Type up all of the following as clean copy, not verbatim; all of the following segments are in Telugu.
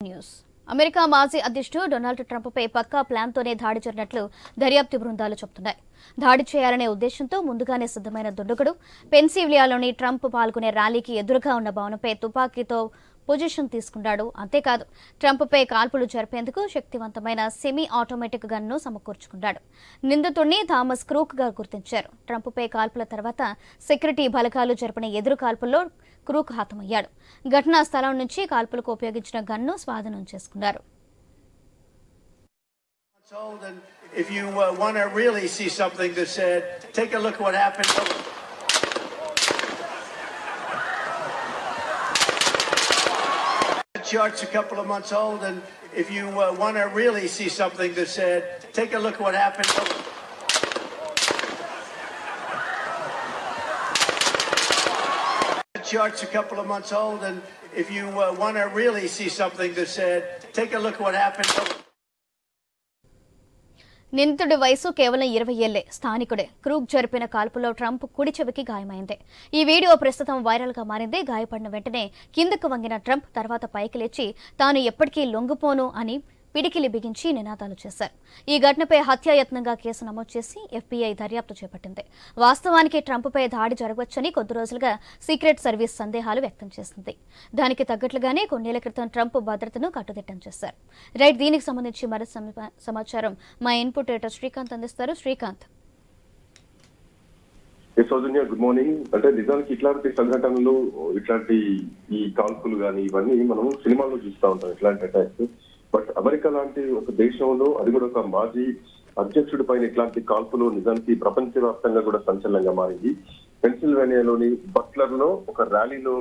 న్యూస్ అమెరికా మాజీ అధ్యక్షుడు డొనాల్డ్ ట్రంప్పై పక్కా ప్లాన్తోనే దాడి జరిగినట్లు దర్యాప్తు బృందాలు చెబుతున్నాయి. దాడి చేయాలనే ఉద్దేశంతో ముందుగానే సిద్ధమైన దుండగుడు పెన్సిల్వేనియాలోని ట్రంప్ పాల్గొనే ర్యాలీకి ఎదురుగా ఉన్న భవనంపై తుపాకీతో పొజిషన్ తీసుకున్నాడు. అంతేకాదు ట్రంప్పై కాల్పులు జరిపేందుకు శక్తివంతమైన సెమీ ఆటోమేటిక్ గన్ను సమకూర్చుకున్నాడు. నిందితుడిని థామస్ క్రూక్ గా గుర్తించారు. ట్రంప్పై కాల్పుల తర్వాత సెక్యూరిటీ బలగాలు జరిపిన ఎదురు కాల్పుల్లో క్రూక్ హతమయ్యాడు. ఘటనా స్థలం నుంచి కాల్పులకు ఉపయోగించిన గన్ను స్వాధీనం చేసుకున్నారు. If you want to really see something that said, take a look what happened. The chart's a couple of months old, and if you want to really see something that said, take a look what happened. The chart's a couple of months old, and if you want to really see something that said, take a look what happened. నిందితుడి వయసు కేవలం 20 ఏళ్లే. స్థానికుడే. క్రూక్ జరిపిన కాల్పులో ట్రంప్ కుడి చెవికి గాయమైంది. ఈ వీడియో ప్రస్తుతం వైరల్ గా మారింది. గాయపడిన వెంటనే కిందకు వంగిన ట్రంప్ తర్వాత పైకి లేచి తాను ఎప్పటికీ లొంగిపోను అని పిడికిలి బిగించి నినాదాలు చేశారు. ఈ ఘటనపై హత్యాయత్నంగా కేసు నమోదు చేసి FBI దర్యాప్తు చేపట్టింది. వాస్తవానికి ట్రంప్పై దాడి జరగవచ్చని కొద్ది రోజులుగా సీక్రెట్ సర్వీస్ సందేహాలు వ్యక్తం చేసింది. దానికి తగ్గట్లుగానే కొన్నేళ్ల క్రితం ట్రంప్ భద్రతను కట్టుదిట్టం చేశారు. రైట్, దీనికి సంబంధించి మరో సమాచారం మా ఇన్పుట్ ఎడిటర్ శ్రీకాంత్ అందిస్తారు. శ్రీకాంత్. సౌజన్య, గుడ్ మార్నింగ్. అంటే నిజానికి ఇట్లాంటి సంఘటనలు, ఇట్లాంటి ఈ కాల్పులు కానీ ఇవన్నీ మనం సినిమాల్లో చూస్తూ ఉంటాం, ఇట్లాంటి అటాక్స్. బట్ అమెరికా లాంటి ఒక దేశంలో, అది కూడా ఒక మాజీ అధ్యక్షుడి పైన ఇట్లాంటి కాల్పులు నిజానికి ప్రపంచవ్యాప్తంగా కూడా సంచలనంగా మారింది. పెన్సిల్వేనియాలోని బట్లర్ లో ఒక ర్యాలీలో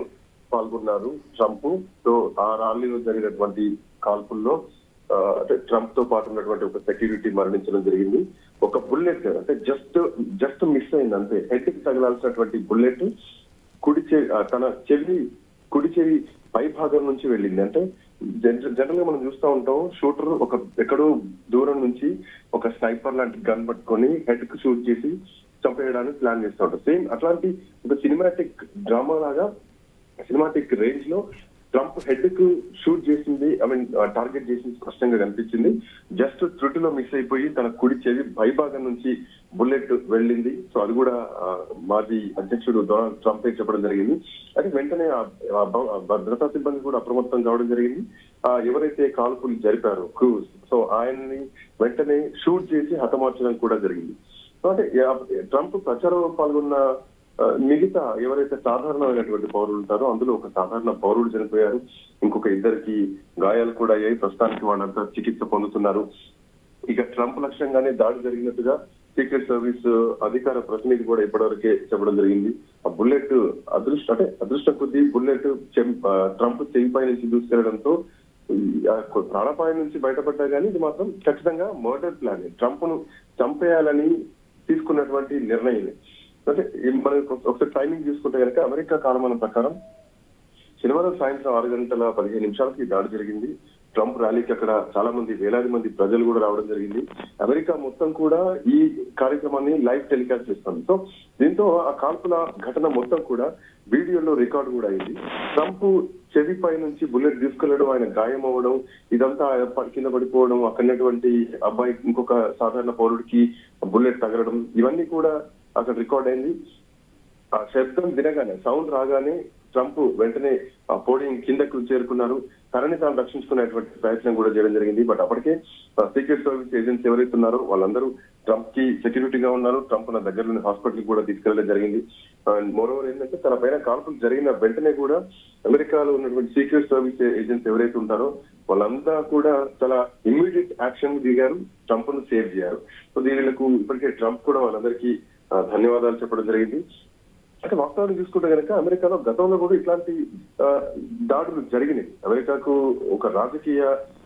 పాల్గొన్నారు ట్రంప్. సో ఆ ర్యాలీలో జరిగినటువంటి కాల్పుల్లో అంటే ట్రంప్ తో పాటు ఉన్నటువంటి ఒక సెక్యూరిటీ మరణించడం జరిగింది. ఒక బుల్లెట్ అంటే జస్ట్ మిస్ అయింది అంతే. హెడ్ కి తగలాల్సినటువంటి బుల్లెట్ తన కుడి చెవి పై భాగం నుంచి వెళ్ళింది. అంటే జనరల్ గా మనం చూస్తూ ఉంటాం, షూటర్ ఎక్కడో దూరం నుంచి ఒక స్నైపర్ లాంటి గన్ పట్టుకొని హెడ్ కు షూట్ చేసి చంపేయడానికి ప్లాన్ చేస్తూ ఉంటాం. సేమ్ అట్లాంటి ఒక సినిమాటిక్ డ్రామా లాగా, సినిమాటిక్ రేంజ్ లో ట్రంప్ హెడ్ కు షూట్ చేసింది, టార్గెట్ చేసింది స్పష్టంగా కనిపించింది. జస్ట్ త్రుటిలో మిస్ అయిపోయి తన కుడి చెవి పైభాగం నుంచి బుల్లెట్ వెళ్ళింది. సో అది కూడా మాజీ అధ్యక్షుడు డొనాల్డ్ ట్రంప్ చెప్పడం జరిగింది. అది వెంటనే భద్రతా సిబ్బంది కూడా అప్రమత్తం కావడం జరిగింది. ఎవరైతే కాల్పులు జరిపారో క్రూజ్, సో ఆయన్ని వెంటనే షూట్ చేసి హతమార్చడం కూడా జరిగింది. సో అంటే ట్రంప్ ప్రచారంలో పాల్గొన్న మిగతా ఎవరైతే సాధారణమైనటువంటి పౌరులు ఉంటారో అందులో ఒక సాధారణ పౌరుడు చనిపోయారు. ఇంకొక ఇద్దరికి గాయాలు కూడా అయ్యాయి. ప్రస్తుతానికి వాళ్ళంతా చికిత్స పొందుతున్నారు. ఇక ట్రంప్ లక్ష్యంగానే దాడి జరిగినట్టుగా సీక్రెట్ సర్వీస్ అధికార ప్రతినిధి కూడా ఇప్పటివరకే చెప్పడం జరిగింది. ఆ బుల్లెట్ అదృష్టం కొద్దీ బుల్లెట్ ట్రంప్ చెవిపై నుంచి దూసుకెళ్లడంతో ప్రాణాపాయం నుంచి బయటపడ్డా కానీ ఇది మాత్రం ఖచ్చితంగా మర్డర్ ప్లాన్, ట్రంప్ ను చంపేయాలని తీసుకున్నటువంటి నిర్ణయం. అంటే మనం ఒకసారి టైమింగ్ చూసుకుంటే కనుక అమెరికా కాలమానం ప్రకారం శనివారం సాయంత్రం 6:15 దాడి జరిగింది. ట్రంప్ ర్యాలీకి అక్కడ చాలా మంది, వేలాది మంది ప్రజలు కూడా రావడం జరిగింది. అమెరికా మొత్తం కూడా ఈ కార్యక్రమాన్ని లైవ్ టెలికాస్ట్ చేస్తుంది. సో దీంతో ఆ కాల్పుల ఘటన మొత్తం కూడా వీడియోలో రికార్డు కూడా అయింది. ట్రంప్ చెవిపై నుంచి బుల్లెట్ తీసుకెళ్లడం, ఆయన గాయం అవ్వడం, ఇదంతా కింద పడిపోవడం, అక్కడటువంటి అబ్బాయి ఇంకొక సాధారణ పౌరుడికి బుల్లెట్ తగలడం, ఇవన్నీ కూడా అక్కడ రికార్డ్ అయింది. ఆ శబ్దం వినగానే, సౌండ్ రాగానే ట్రంప్ వెంటనే ఆ పోడియం కిందకు చేరుకున్నారు. తనని తాను రక్షించుకునేటువంటి ప్రయత్నం కూడా చేయడం జరిగింది. బట్ అప్పటికే సీక్రెట్ సర్వీస్ ఏజెంట్స్ ఎవరైతే ఉన్నారో వాళ్ళందరూ ట్రంప్ కి సెక్యూరిటీగా ఉన్నారు. ట్రంప్ నా దగ్గరలోని హాస్పిటల్ కూడా తీసుకెళ్లడం జరిగింది. మోరోవర్ ఏంటంటే తన పైన కాల్పులు జరిగిన వెంటనే కూడా అమెరికాలో ఉన్నటువంటి సీక్రెట్ సర్వీస్ ఏజెంట్స్ ఎవరైతే ఉంటారో వాళ్ళంతా కూడా చాలా ఇమ్మీడియట్ యాక్షన్ దిగారు, ట్రంప్ ను సేవ్ చేయారు. సో దీనికి ఇప్పటికే ట్రంప్ కూడా వాళ్ళందరికీ ధన్యవాదాలు చెప్పడం జరిగింది. అంటే వాస్తవాన్ని చూసుకుంటే కనుక అమెరికాలో గతంలో కూడా ఇట్లాంటి దాడులు జరిగినాయి. అమెరికాకు ఒక రాజకీయ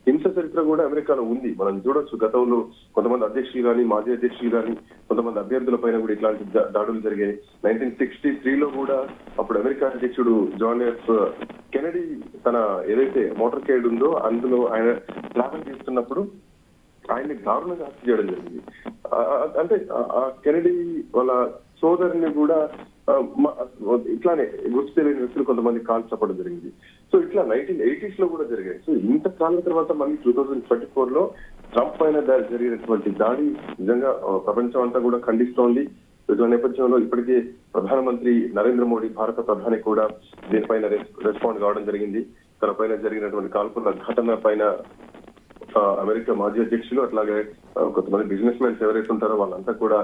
హింస చరిత్ర కూడా అమెరికాలో ఉంది. మనం చూడొచ్చు, గతంలో కొంతమంది అధ్యక్షులు కానీ, మాజీ అధ్యక్షులు కానీ, కొంతమంది అభ్యర్థుల పైన కూడా ఇట్లాంటి దాడులు జరిగాయి. 1963లో కూడా అప్పుడు అమెరికా అధ్యక్షుడు జాన్ ఎఫ్ కెనడీ తన ఏదైతే మోటార్ కేడ్ ఉందో అందులో ఆయన ట్రావెల్ చేస్తున్నప్పుడు ఆయన్ని దారుణంగా హత్య చేయడం జరిగింది. అంటే ఆ కెనడీ వాళ్ళ సోదరుని కూడా ఇట్లానే గుర్తు తెలియని వ్యక్తులు కొంతమంది కాల్ చెప్పడం జరిగింది. సో ఇట్లా 1980s లో కూడా జరిగాయి. సో ఇంతకాలం తర్వాత మళ్ళీ 2024 లో ట్రంప్ పైన జరిగినటువంటి దాడి నిజంగా ప్రపంచం అంతా కూడా ఖండిస్తోంది. ఇటువంటి నేపథ్యంలో ఇప్పటికే ప్రధానమంత్రి నరేంద్ర మోడీ, భారత ప్రధాని కూడా దీనిపైన రెస్పాండ్ కావడం జరిగింది. తన పైన జరిగినటువంటి కాల్పుల ఘటన పైన అమెరికా మాజీ అధ్యక్షులు అట్లాగే కొంతమంది బిజినెస్ మెన్స్ ఎవరైతే ఉంటారో వాళ్ళంతా కూడా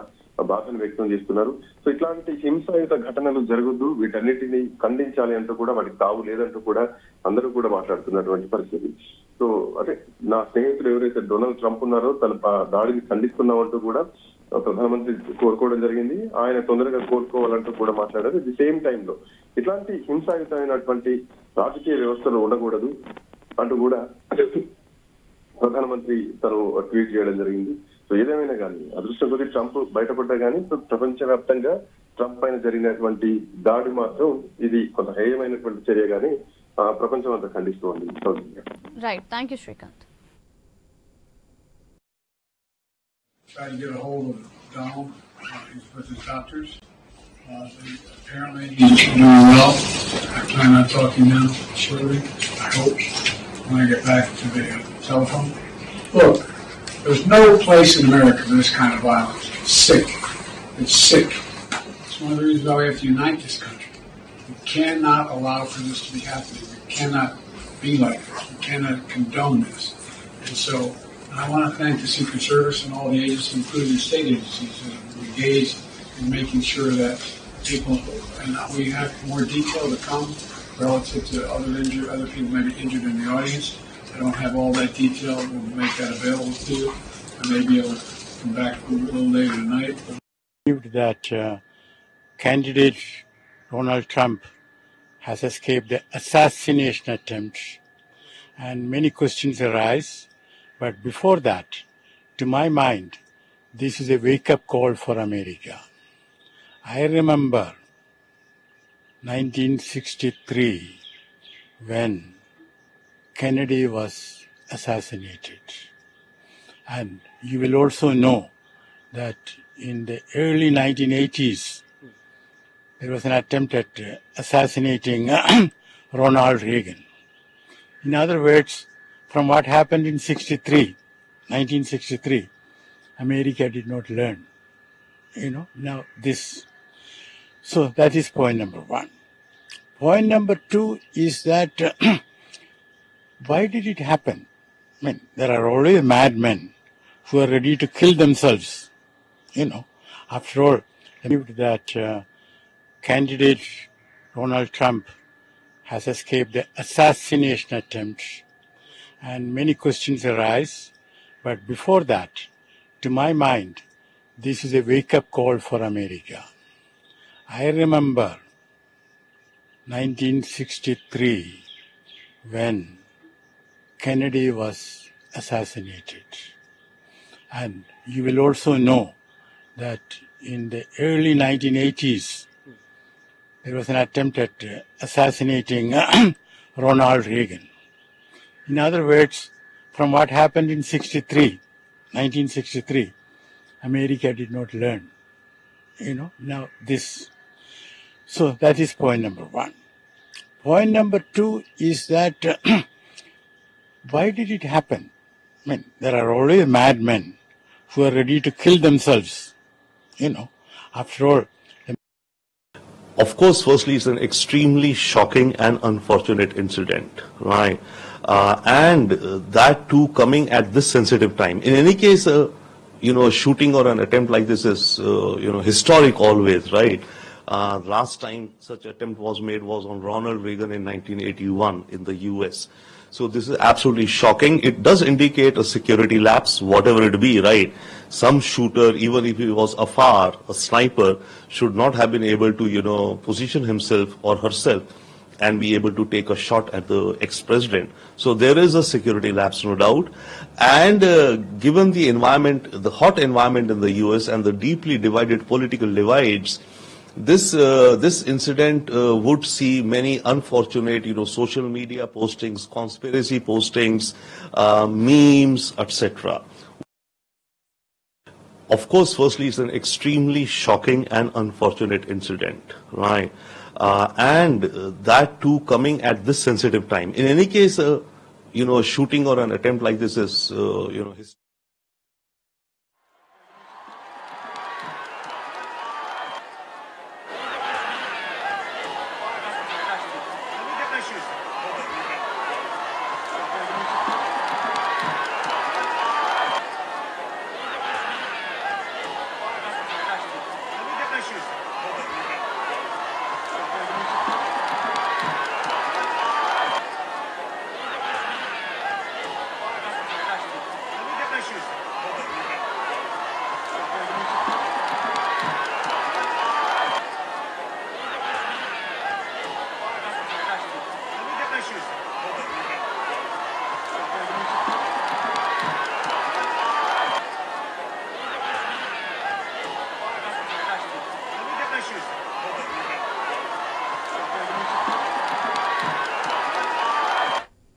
బాధను వ్యక్తం చేస్తున్నారు. సో ఇట్లాంటి హింసాయుత ఘటనలు జరగద్దు, వీటన్నిటిని ఖండించాలి అంటూ కూడా వాటికి తావు లేదంటూ కూడా అందరూ కూడా మాట్లాడుతున్నటువంటి పరిస్థితి. సో అదే నా స్నేహితులు ఎవరైతే డొనాల్డ్ ట్రంప్ ఉన్నారో తన దాడిని ఖండిస్తున్నామంటూ కూడా ప్రధానమంత్రి కోరుకోవడం జరిగింది. ఆయన తొందరగా కోరుకోవాలంటూ కూడా మాట్లాడారు. ది సేమ్ టైంలో ఇట్లాంటి హింసాయుతమైనటువంటి రాజకీయ వ్యవస్థలు ఉండకూడదు అంటూ కూడా ప్రధానమంత్రి తను ట్వీట్ చేయడం జరిగింది. సో ఏదేమైనా కానీ అదృష్టం కొద్ది ట్రంప్ బయటపడ్డా కానీ ప్రపంచవ్యాప్తంగా ట్రంప్ పైన జరిగినటువంటి దాడి మాత్రం ఇది కొంత హేయమైనటువంటి చర్య కానీ ప్రపంచం అంతా ఖండిస్తోంది. Right, thank you Srikanth. Try to get a hold of Donald. He's with his doctors. Apparently he's doing well. I plan on talking to him shortly, I hope, when I get back to the telephone. Look, there's no place in America for this kind of violence. It's sick. It's sick. It's one of the reasons why we have to unite this country. We cannot allow for this to be happening. We cannot be like this. We cannot condone this. And so I want to thank the Secret Service and all the agencies, including the state agencies, that are engaged in making sure that people, and we have more detail to come relative to other people may be injured in the audience. I don't have all that detail. We'll make that available to you. I may be able to come back a little later tonight. That candidate Donald Trump has escaped the assassination attempt, and many questions arise. But before that, to my mind, this is a wake-up call for America. I remember 1963 when Kennedy was assassinated. And you will also know that in the early 1980s, there was an attempt at assassinating Ronald Reagan. In other words, from what happened in 1963, America did not learn. Now this. So that is point number one. Point number two is that why did it happen? I mean, there are always madmen who are ready to kill themselves. After all, that candidate Donald Trump has escaped the assassination attempt, and many questions arise. But before that, to my mind, this is a wake-up call for America. I remember 1963 when Kennedy was assassinated. And you will also know that in the early 1980s, there was an attempt at assassinating Ronald Reagan. In other words, from what happened in 1963, America did not learn. Now this. So that is point number one. Point number two is that why did it happen? I mean, there are always madmen who are ready to kill themselves. After all. Of course, firstly, it's an extremely shocking and unfortunate incident, right? And that too coming at this sensitive time. In any case, a shooting or an attempt like this is, historic always, right? Last time such attempt was made was on Ronald Reagan in 1981 in the US. So this is absolutely shocking. It does indicate a security lapse, whatever it be, right? Some shooter, even if he was afar, a sniper, should not have been able to, position himself or herself and be able to take a shot at the ex-president. So there is a security lapse, no doubt. And given the environment, the hot environment in the US and the deeply divided political divides, this incident would see many unfortunate, social media postings, conspiracy postings, memes, etc. Of course, firstly, it's an extremely shocking and unfortunate incident, right? and that too coming at this sensitive time. In any case, a shooting or an attempt like this is,